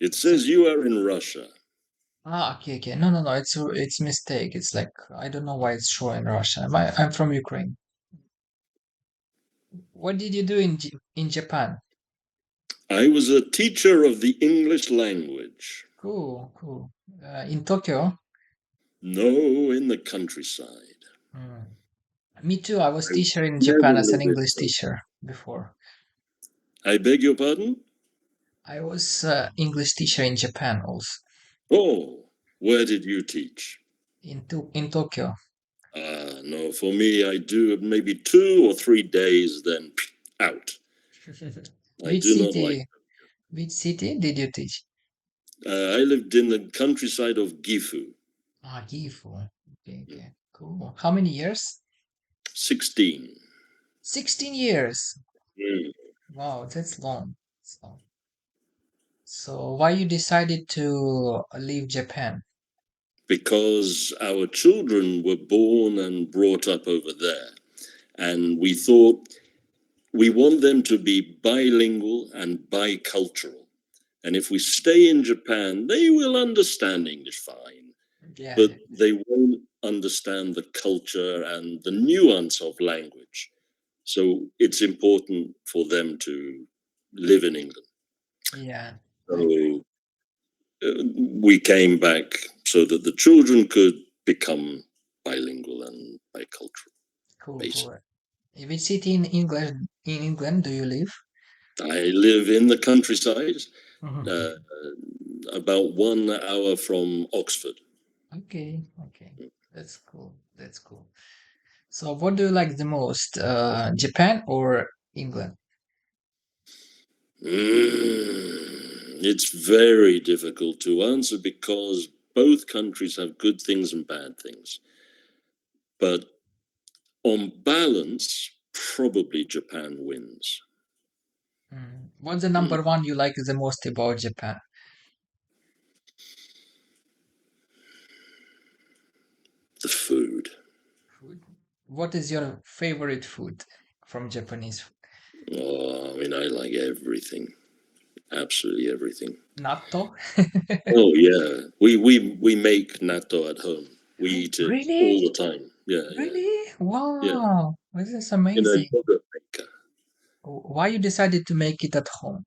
It So, says you are in Russia. okay, okay. No, no, no. It's mistake. It's like I don't know why it's showing Russia. I'm from Ukraine. What did you do in Japan? I was a teacher of the English language. Cool, cool. In Tokyo? No, in the countryside. Hmm. Me too. I was I teacher in never Japan as an live in English Tokyo. teacher before. I beg your pardon? I was English teacher in Japan also. Oh, where did you teach? In Tokyo. No, for me, I do maybe 2 or 3 days, then out. I Which do not like. city? Which city did you teach? I lived in the countryside of Gifu. Ah, Gifu. Okay, okay, cool. How many years? 16. 16 years. Mm. Wow, that's long. So why you decided to leave Japan? Because our children were born and brought up over there. And we thought we want them to be bilingual and bicultural. And if we stay in Japan, they will understand English fine, Yeah, but yeah. they won't understand the culture and the nuance of language. So it's important for them to live in England. Yeah. I, So we came back so that the children could become bilingual and bicultural, cool, basically. cool. Which city in England do you live? I live in the countryside, uh, Mhm. about 1 hour from Oxford. Okay, okay. That's cool. That's cool. So what do you like the most? Japan or England? It's very difficult to answer because both countries have good things and bad things. But on balance, probably Japan wins. What's the Mm, number one you like the most about Japan? the food. Food. What is your favorite food from Japanese? Oh, I mean, I like everything, absolutely everything. Natto? Oh yeah, we make natto at home. We eat it all Really? the time. Yeah, yeah, Really? yeah. Wow, this is In a amazing. yogurt maker Why you decided to make it at home?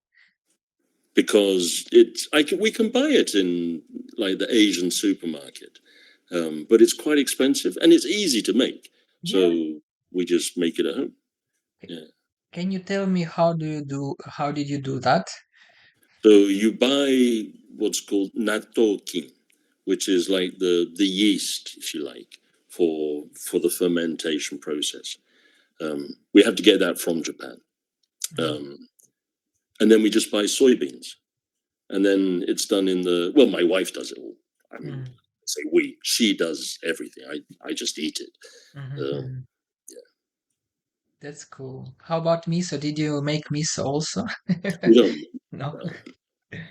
because we can buy it in like the Asian supermarket, but it's quite expensive and it's easy to make. Yeah. So we just make it at home. c- Yeah. Can you tell me how did you do that? So you buy what's called natto, which is like the yeast, if you like, for the fermentation process. We have to get that from Japan, Mm, um, and then we just buy soybeans, and then it's done in the. Well, my wife does it all. I mean, mm, say we. She does everything. I just eat it. Uh, mhm. That's cool. How about miso? Did you make miso also? we don't. No, Uh,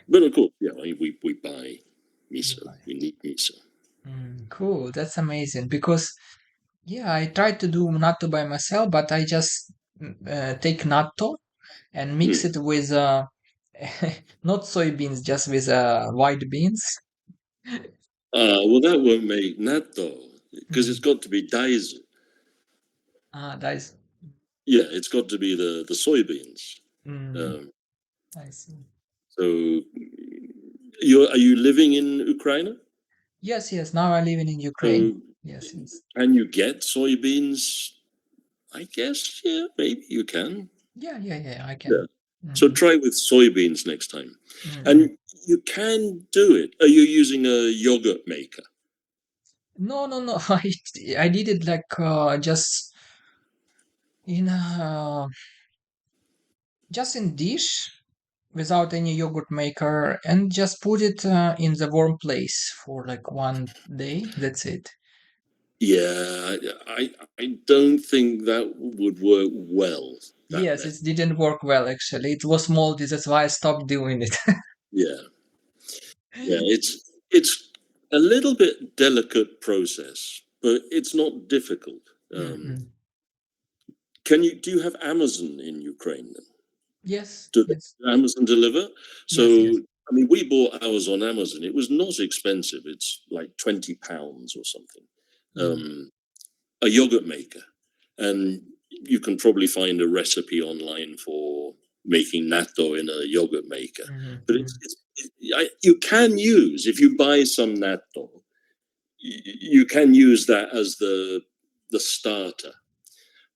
but of course, yeah, we buy you miso. buy. We need miso. Cool. That's amazing because yeah, I tried to do natto by myself, but I just take natto and mix Mm. it with not soybeans, just with white beans. Well, that won't make natto because it's Mm. got to be daizu. That is. Yeah, it's got to be the soybeans. Mm, Um, I see. so, are you living in Ukraine? Yes, yes. Now I live in Ukraine. So, Yes, yes. can you get soybeans? I guess, yeah, maybe you can. Yeah, yeah, yeah. I Yeah. can. So Mm, try with soybeans next time. mm. And you can do it. Are you using a yogurt maker? No, no, no. I did it like in a just in dish without any yogurt maker and just put it in the warm place for like 1 day. That's it. Yeah, I don't think that would work well. That Yes, method. it didn't work well actually. It was moldy. That's why I stopped doing it. Yeah, yeah. It's a little bit delicate process, but it's not difficult. Um, Mhm. do you have Amazon in Ukraine? Yes, Do yes, they Amazon deliver? yes, So yes. I mean, we bought ours on Amazon. It was not expensive. It's like £20 or something. Mm, Um, a yogurt maker, and you can probably find a recipe online for making natto in a yogurt maker. mhm, But mhm, you can use, if you buy some natto, you can use that as the starter.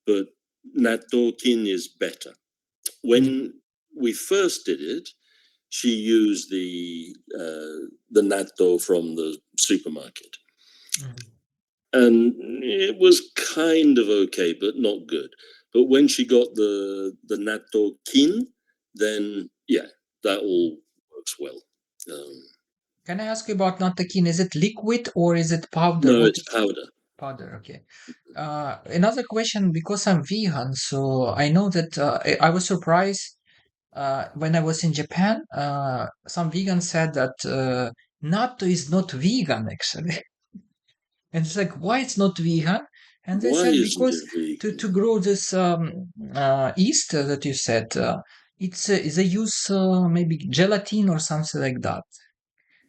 But natto kin is better. mm, When we first did it, she used the natto from the supermarket, mhm. and it was kind of okay, but not good. But when she got the natto kin, then yeah, that all works well. Um, Can I ask you about Natakin? Is it liquid or is it powder? no, What it's is powder. powder? Okay. Another question, because I'm vegan, so I know that I was surprised when I was in Japan. Some vegans said that natto is not vegan actually, and it's like, why it's not vegan? And they Why said isn't because it vegan? to grow this yeast that you said, it's they use maybe gelatin or something like that.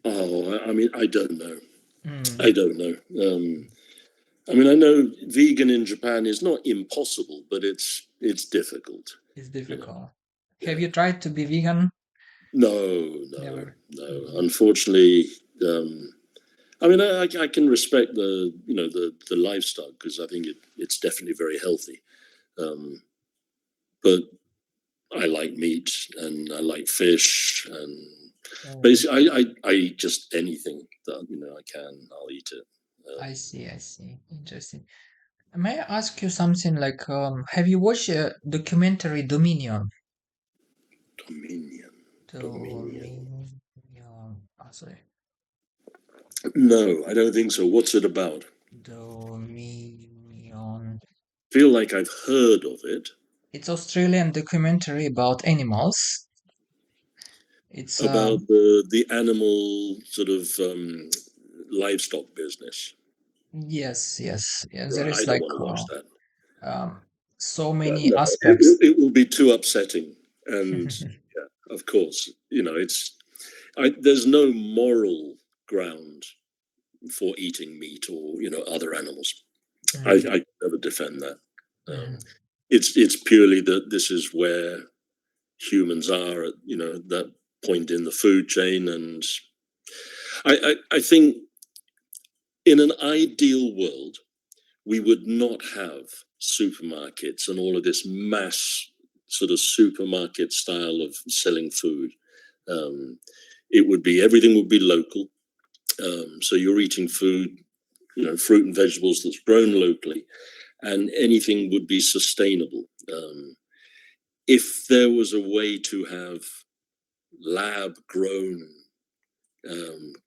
Oh, I mean, I don't know. I Mm, don't know. I mean, I know vegan in Japan is not impossible, but it's difficult. it's You know, difficult. Have yeah. you tried to be vegan? No, no, Never. no. Mhm. Unfortunately, I mean, I can respect the lifestyle because I think it's definitely very healthy. Um, but I like meat and I like fish and Oh, basically I eat just anything that I can. I'll eat it. I see, I see. Interesting. May I ask you something like, have you watched a documentary Dominion? Dominion, Dominion. Dominion. Sorry. No, I don't think so. What's it about? Dominion. Feel like I've heard of it. It's Australian documentary about animals. It's About the animal sort of livestock business. yes, yes. Yeah, there Right, I is don't like want to watch that. so many No, aspects. it will be too upsetting. And yeah, of course, there's no moral ground for eating meat or other animals. Mhm, I never defend that. Um, mhm, it's purely that this is where humans are at that point in the food chain, and I think in an ideal world we would not have supermarkets and all of this mass sort of supermarket style of selling food. Um, it would be everything would be local. So you're eating food, fruit and vegetables that's grown locally, and anything would be sustainable. If there was a way to have lab grown,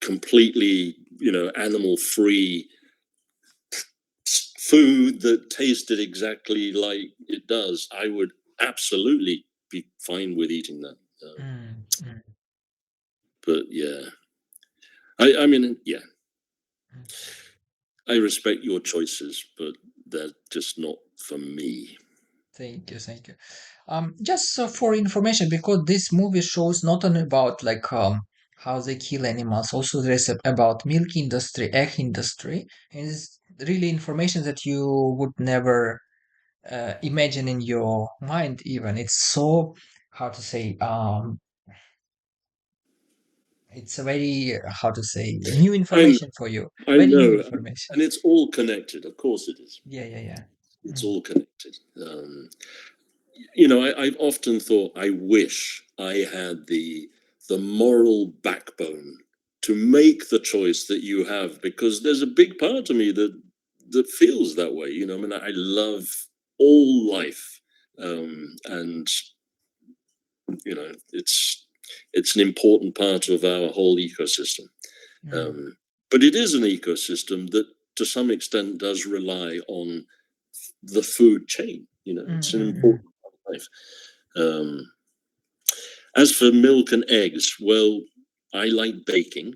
completely, animal free food that tasted exactly like it does, I would absolutely be fine with eating that. mm, mm, But yeah, I mean, yeah, mm. I respect your choices, but they're just not for me. Thank you, thank you. Just for information, because this movie shows not only about like how they kill animals, also there's about milk industry, egg industry, and it's really information that you would never imagine in your mind even. It's so, how to say, it's a very, how to say, new I know, information for you. I Very new know, information. and it's all connected. Of course, it is. Yeah, yeah, yeah. It's Mm, all connected. I've often thought I wish I had the moral backbone to make the choice that you have, because there's a big part of me that feels that way. I mean, I love all life, and it's an important part of our whole ecosystem. mm, Um, but it is an ecosystem that, to some extent, does rely on the food chain. mm, It's an mm, mm. important part of life. As for milk and eggs, well, I like baking,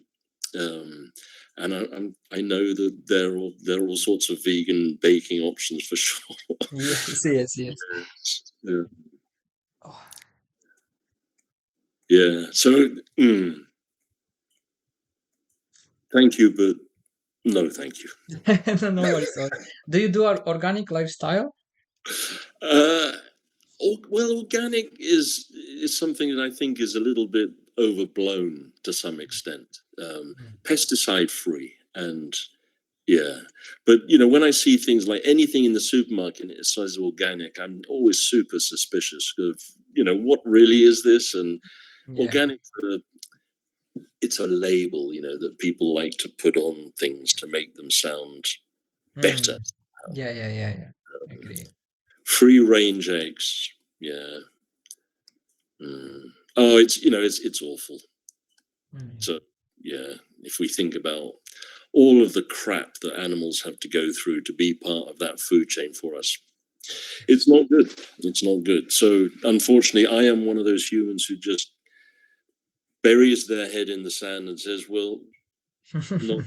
um, and I know that there are all sorts of vegan baking options for sure. Yes, yes, yes. Yeah. Oh, Yeah. So, mm. Thank you, but no, thank you. No, no worries. Do you do organic lifestyle? Uh, well, organic is something that I think is a little bit overblown to some extent. Mm. Pesticide free, and yeah, but when I see things like anything in the supermarket and it says organic, I'm always super suspicious of what really is this. And Yeah. organic, it's a label, that people like to put on things to make them sound better. Mm. Yeah, yeah, yeah, yeah. Agree. Free range eggs, yeah. Mm. Oh, it's awful. Mm. So yeah, if we think about all of the crap that animals have to go through to be part of that food chain for us, it's not good. It's not good. So unfortunately, I am one of those humans who just buries their head in the sand and says, "Well, not,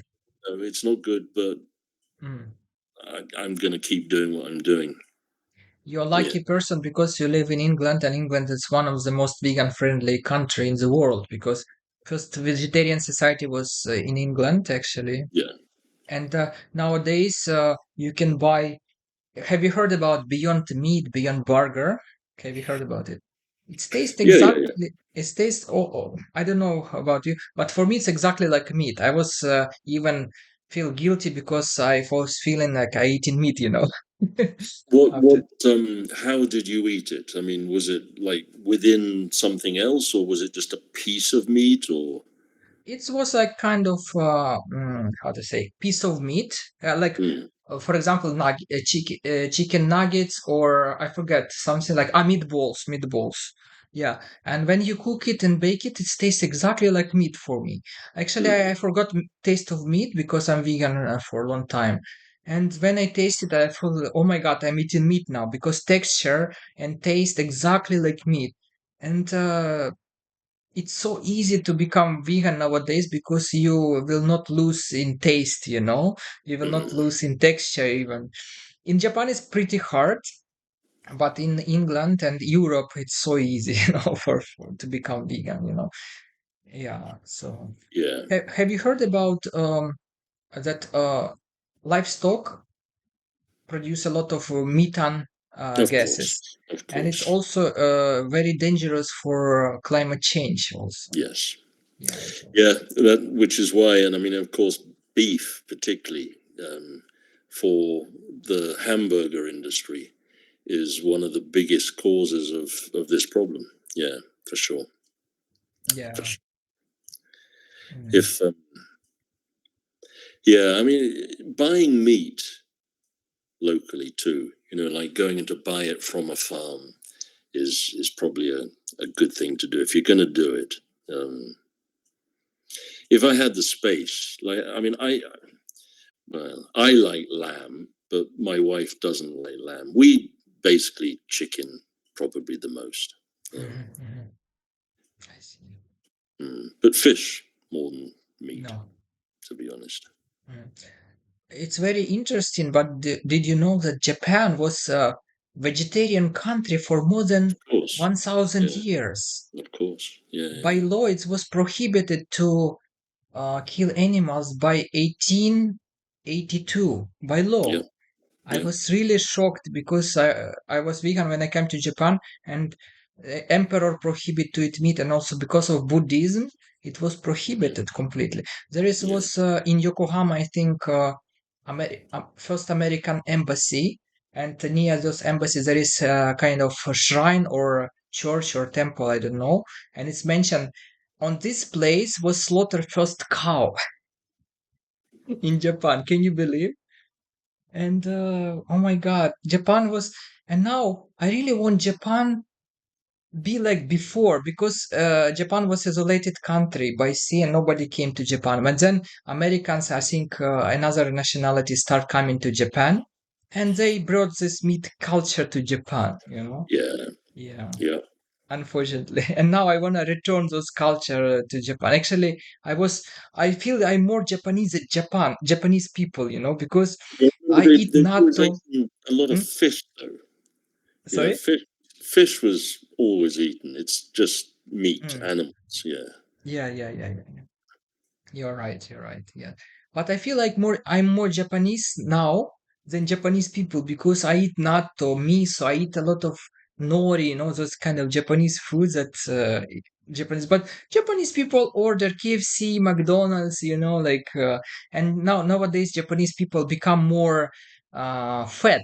no, it's not good, but Mm. I'm going to keep doing what I'm doing." You're a Yeah, lucky person because you live in England, and England is one of the most vegan-friendly country in the world because first vegetarian society was in England actually, yeah, and nowadays you can buy. Have you heard about Beyond Meat, Beyond Burger? Have you heard about it? It tastes yeah, yeah, yeah. exactly. It tastes. I don't know about you, but for me, it's exactly like meat. I was even feel guilty because I was feeling like I eating meat, you know. What After how did you eat it? I mean, was it like within something else, or was it just a piece of meat, or? it was like kind of how to say piece of meat, like Mm, for example, chicken nuggets, or I forget something like meatballs. Yeah, and when you cook it and bake it, it tastes exactly like meat for me. Actually, I mm, forgot taste of meat because I'm vegan for a long time. And when I tasted, I thought, oh my God, I'm eating meat now because texture and taste exactly like meat. And it's so easy to become vegan nowadays because you will not lose in taste, you know, you will not mm. lose in texture even. In Japan, it's pretty hard, but in England and Europe, it's so easy, you know, for to become vegan, you know. Yeah. So, Yeah, have you heard about that livestock produce a lot of methane of course, gases, of and it's course. also very dangerous for climate change also. Yes. Yeah, it's Yeah, which is why, and I mean, of course, beef, particularly for the hamburger industry, is one of the biggest causes of this problem. Yeah, for sure. For yeah. sure. Mm. If yeah, I mean, buying meat locally too, like going to buy it from a farm is probably a good thing to do if you're going to do it. If I had the space, like, I mean, I like lamb, but my wife doesn't like lamb. We basically chicken probably the most, Mhm, mhm. I see. but fish more than meat, No. to be honest. Mm. It's very interesting, but did you know that Japan was a vegetarian country for more than Of course, 1000 yeah, years? of course, yeah, By yeah, law, it was prohibited to kill animals by 1882 by yeah, law. I yeah, was really shocked because I was vegan when I came to Japan, and emperor prohibit to eat meat, and also because of Buddhism it was mm, prohibited completely. There is yeah, was in Yokohama, I think, first American embassy, and near those embassies there is a kind of a shrine or church or temple, I don't know, and it's mentioned on this place was slaughtered first cow in Japan. Can you believe? And oh my God, Japan was, and now I really want Japan be like before because Japan was isolated country by sea and nobody came to Japan. But then Americans, I think, another nationality start coming to Japan, and they brought this meat culture to Japan. You know, yeah, yeah. yeah. Unfortunately, and now I wanna return those culture to Japan. Actually, I feel I'm more Japanese than Japanese people, you know, because Yeah, I eat they've always natto. eaten a lot of Hmm? fish, though. Sorry? Fish was always eaten. It's just meat, Mm. animals. Yeah, Yeah, yeah, yeah, yeah, yeah. You're right. You're right. Yeah. But I feel like I'm more Japanese now than Japanese people because I eat natto, miso. I eat a lot of nori, those kind of Japanese foods that Japanese. But Japanese people order KFC, McDonald's, and nowadays Japanese people become more fat.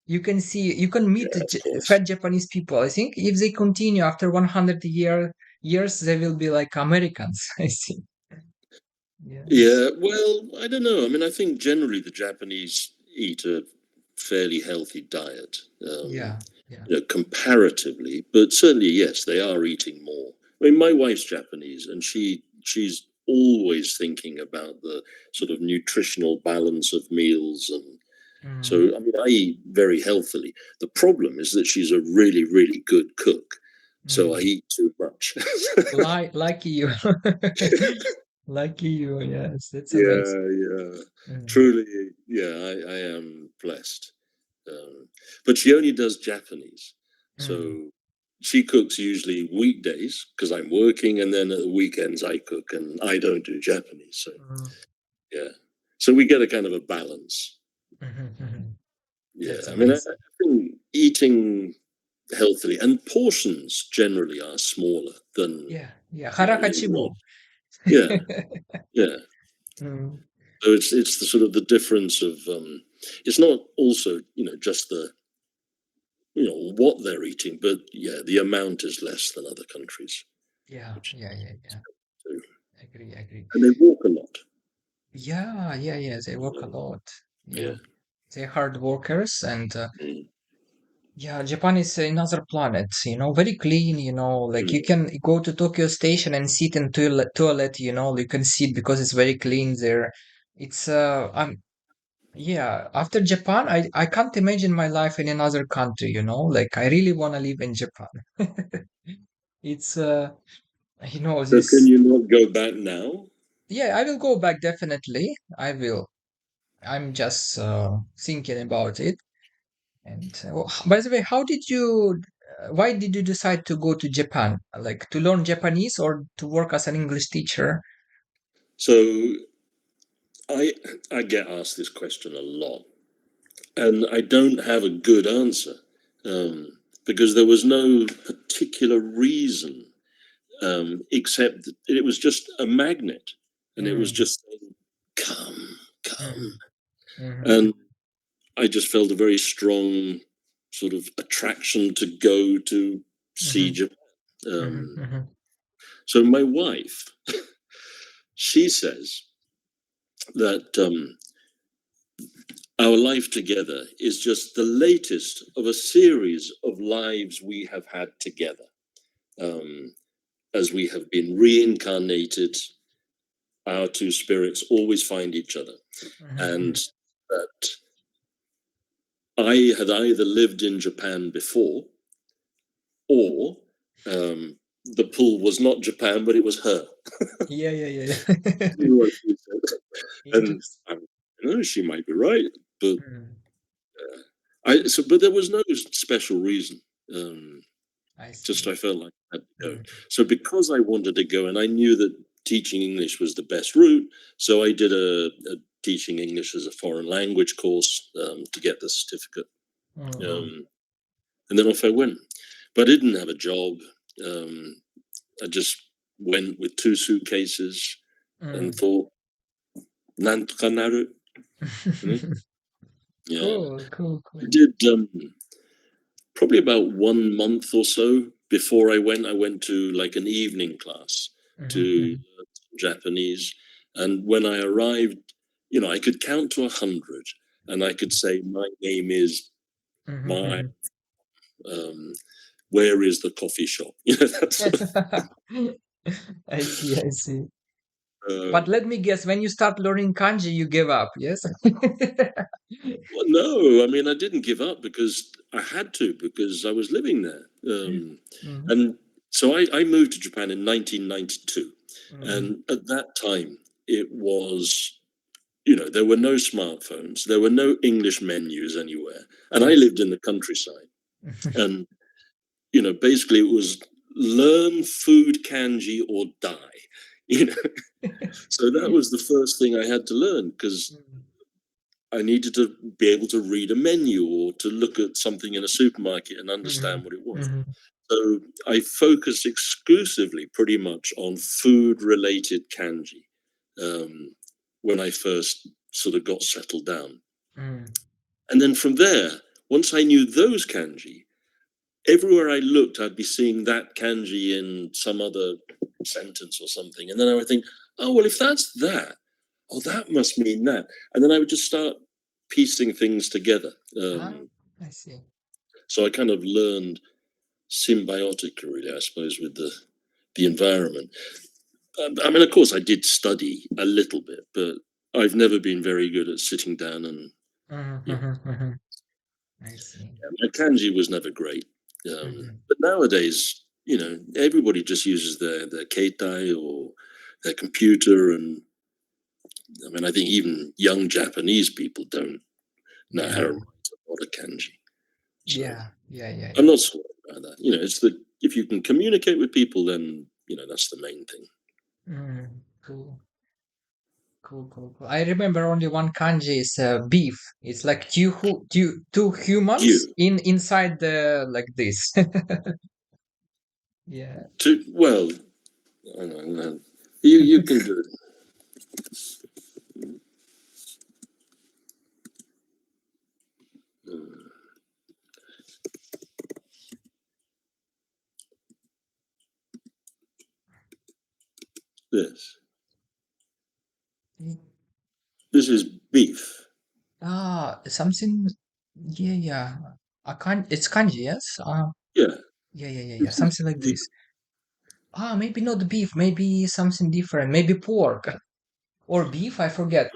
You can meet Yeah, of course. fat Japanese people. I think if they continue after 100 years, they will be like Americans. I think. Yes. Yeah, well, I don't know. I mean, I think generally the Japanese eat a fairly healthy diet, Yeah. Yeah. comparatively, but certainly, yes, they are eating more. I mean, my wife's Japanese, and she's always thinking about the sort of nutritional balance of meals, and Mm. so I mean, I eat very healthily. The problem is that she's a really, really good cook, so I Mm. eat too much. Lucky you. Lucky you. Yes, that's amazing. Yeah, yeah. Mm. Truly, yeah, I am blessed. But she only does Japanese. Mm. So she cooks usually weekdays because I'm working, and then at the weekends I cook and I don't do Japanese. So, Mm. yeah. So we get a kind of a balance. Mhm, mhm. Yeah. That's I mean, I amazing. think eating healthily and portions generally are smaller than, Yeah. Yeah. in a lot. Harakachibo. Yeah. Yeah. Mm. So it's the sort of the difference of it's not also just the what they're eating, but yeah, the amount is less than other countries, Yeah. which Yeah. Yeah. Yeah. too. Agree. Agree. And they walk a lot. Yeah. Yeah. Yeah. They work a Um, lot. Yeah. yeah. They're hard workers and Mm, yeah, Japan is another planet, very clean, like you mm. can go to Tokyo Station and sit in toilet, you can sit because it's very clean there. It's yeah, after Japan, I can't imagine my life in another country, like I really want to live in Japan. It's So can this you not go back now? yeah, I will go back definitely. I will. I'm just thinking about it. And by the way, why did you decide to go to Japan? Like to learn Japanese or to work as an English teacher? So I I get asked this question a lot, and I don't have a good answer because there was no particular reason except that it was just a magnet, and it was Mm, just saying, "Come, come," mhm, mhm, and I just felt a very strong sort of attraction to go to see mhm, Japan. mhm, Um, mhm, so my wife, she says that our life together is just the latest of a series of lives we have had together, um, as we have been reincarnated. Our two spirits always find each other, and mhm, that I had either lived in Japan before, or the pool was not Japan, but it was her. Yeah, yeah, yeah, yeah. What she said. And Interesting. she might be right, but Mm, but there was no special reason. Um, I see. just I felt like I had to go. Mm, So because I wanted to go, and I knew that teaching English was the best route, so I did a teaching English as a foreign language course to get the certificate, mm, um, and then off I went. But I didn't have a job. Um, I just went with two suitcases and mm, thought, "Nantoka naru." You know? mm. Yeah, Cool, cool, I cool. did probably about 1 month or so before I went to like an evening class to Mhm, mhm, learn Japanese. And when I arrived, I could count to 100, and I could say, "My name is mhm, my, mhm. um, where is the coffee shop?" That sort of. I see, I see. But Um, let me guess, when you start learning kanji, you give up, yes? well, no, I mean, I didn't give up because I had to, because I was living there. Mm, And so I moved to Japan in 1992. mm, And at that time, it was, there were no smartphones, there were no English menus anywhere. And I I lived see. in the countryside. And, basically it was learn food kanji or die. you know. So that was the first thing I had to learn, because Mm, I needed to be able to read a menu or to look at something in a supermarket and mhm, understand what it was. mhm, So I focused exclusively pretty much on food related kanji um, when I first sort of got settled down. mm. And then from there, once I knew those kanji, everywhere I looked, I'd be seeing that kanji in some other sentence or something. And then I would think, oh, well, if that's that, oh, that must mean that. And then I would just start piecing things together. Ah, I see. So I kind of learned symbiotically, really, I suppose, with the environment. I mean, of course, I did study a little bit, but I've never been very good at sitting down and, Mhm, you know, mhm, mhm. I see. my kanji was never great. Mhm. But nowadays, everybody just uses their keitai or their computer. And I mean, I think even young Japanese people don't know how to Yeah, write a lot of kanji. So yeah, yeah, yeah, I'm yeah. not sorry about that. It's if you can communicate with people, then, that's the main thing. Mm, cool, cool, cool, cool. I remember only one kanji is beef. It's like two humans You, inside the like this. Yeah. well, I don't know. You can do this. Mm. This is beef. Ah, something. Yeah, yeah. It's kanji, yes. Yeah. Yeah, yeah, yeah, yeah. This is Something like beef. this. Ah, maybe not beef. Maybe something different. Maybe pork or beef. I forget.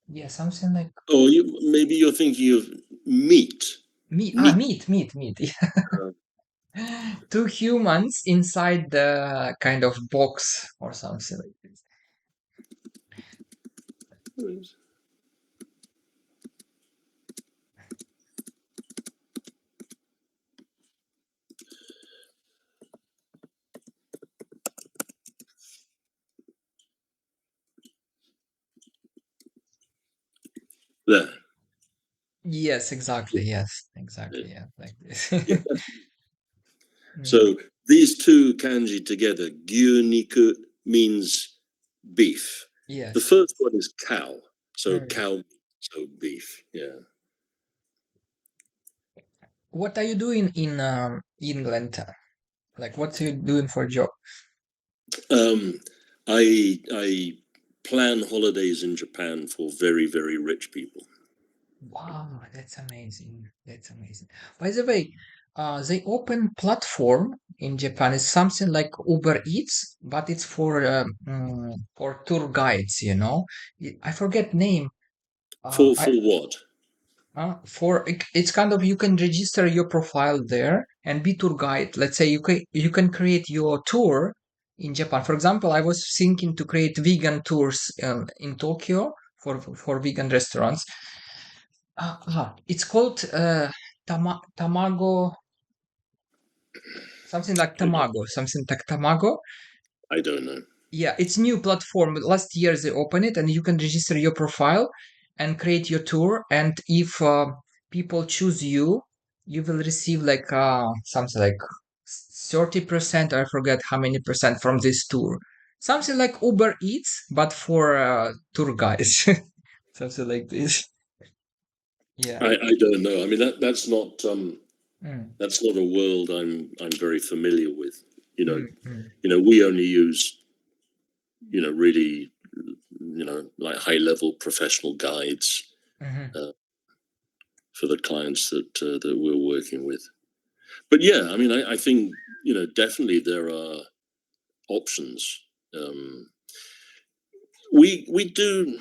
Yeah, something like Or maybe you're thinking of meat. meat. Ah, Meat. meat. Uh, Two humans inside the kind of box or something like this. there. Yes, exactly. Yes, exactly. Yeah, like this. Yeah. Mm, So these two kanji together, gyuniku, means beef. The yes. first one is cow. So Mm. cow, so beef. Yeah. What are you doing in England? Like, what are you doing for a job? Um, I plan holidays in Japan for very, very rich people. Wow, that's amazing. That's amazing. By the way, they open platform in Japan is something like Uber Eats, but it's for tour guides, you know. I forget name. For I what? it's kind of you can register your profile there and be tour guide. Let's say you can create your tour in Japan. For example, I was thinking to create vegan tours in Tokyo for vegan restaurants. It's called Tamago, something like Tamago. I don't know. Yeah, it's new platform. Last year they opened it, and you can register your profile and create your tour. And if people choose you, you will receive like something like 30%. I forget how many percent from this tour. Something like Uber Eats, but for tour guides. Something like this. Yeah. I don't know. I mean, Mm, that's not a world I'm very familiar with. You know, mm, mm, we only use really like high level professional guides mhm. uh, for the clients that we're working with. But yeah, I mean, I think definitely there are options. Um, we do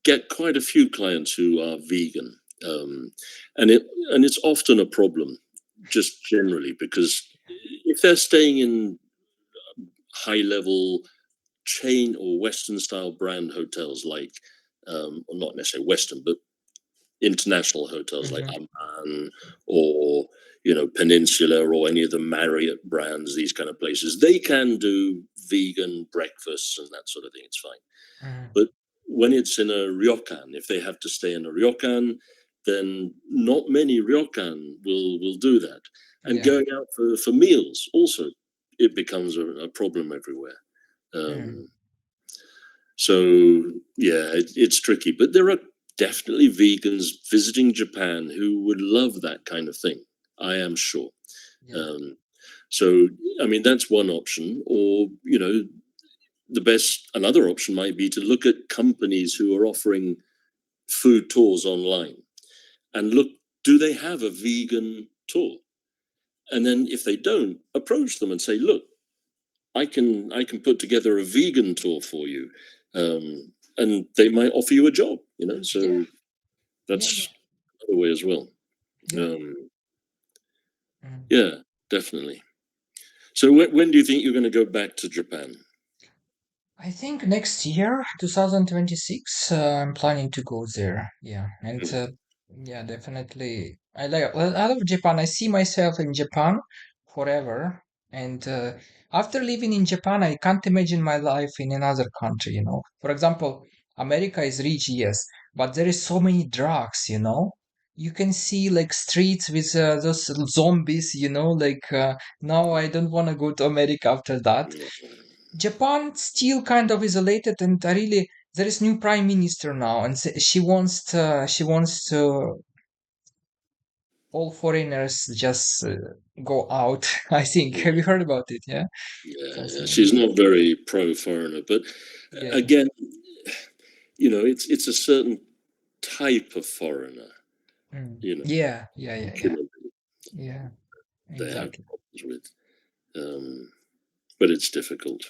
get quite a few clients who are vegan, um, and it's often a problem, just generally, because if they're staying in high level chain or Western style brand hotels, like, well, not necessarily Western, but international hotels like Hmm. Amman or Peninsula or any of the Marriott brands, these kind of places, they can do vegan breakfasts and that sort of thing. It's fine. Hmm. But when it's in a ryokan, if they have to stay in a ryokan, then not many ryokan will do that. And Yeah. going out for meals also, it becomes a problem everywhere. Mm. Um, so yeah, it's tricky. But there are definitely vegans visiting Japan who would love that kind of thing. I am sure. Yeah. Um, so I mean, that's one option. Or another option might be to look at companies who are offering food tours online and look, do they have a vegan tour? And then if they don't, approach them and say, look, I can put together a vegan tour for you. And they might offer you a job. Yeah. So Yeah. that's Yeah. another way as well. Yeah. Um, Mm. yeah, definitely. So when do you think you're going to go back to Japan? I think next year, 2026, I'm planning to go there. Yeah, and yeah, definitely. I love Japan. I see myself in Japan forever. And after living in Japan, I can't imagine my life in another country, you know. For example, America is rich, yes, but there is so many drugs, you know. You can see like streets with those zombies, you know, like now I don't want to go to America after that. Japan still kind of isolated, and I really there is new prime minister now, and she wants to all foreigners just go out. I think. Have you heard about it? Yeah, Yeah, something yeah. like She's that. not very pro foreigner, but Yeah. again, it's a certain type of foreigner. Mm. You know, Yeah. Yeah. Yeah. Yeah. particularly Yeah. they have Exactly. problems with, but it's difficult.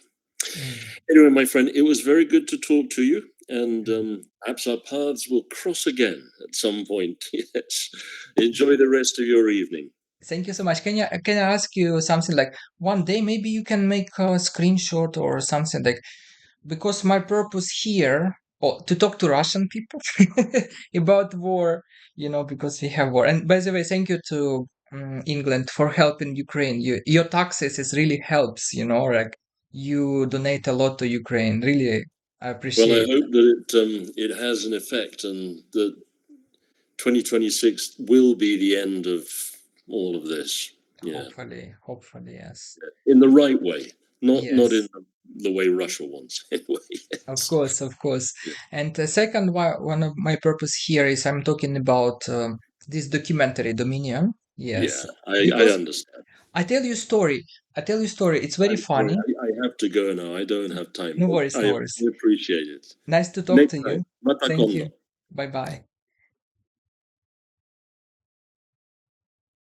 Mm. Anyway, my friend, it was very good to talk to you, and Mm. perhaps our paths will cross again at some point. Yes. Enjoy the rest of your evening. Thank you so much. Can I ask you something like one day maybe you can make a screenshot or something like because my purpose here to talk to Russian people about war, you know, because we have war. And by the way, thank you to England for helping Ukraine. Your taxes is really helps, you know, like you donate a lot to Ukraine. Really, I Well, I appreciate. hope that it has an effect, and that 2026 will be the end of all of this. Yeah, Hopefully, yes, in the right way, not in yes. the way Russia wants. Anyway, Of yes. course, of course. And the second one of my purpose here is I'm talking about this documentary, Dominion. Yeah, Yes, I because understand. I tell you story. I tell you story. It's very I'm sorry, funny. I have to go now. I don't have time, No but worries, no I worries. appreciate it. Nice to talk Next to time, you. mata Thank you. kondo. Bye bye.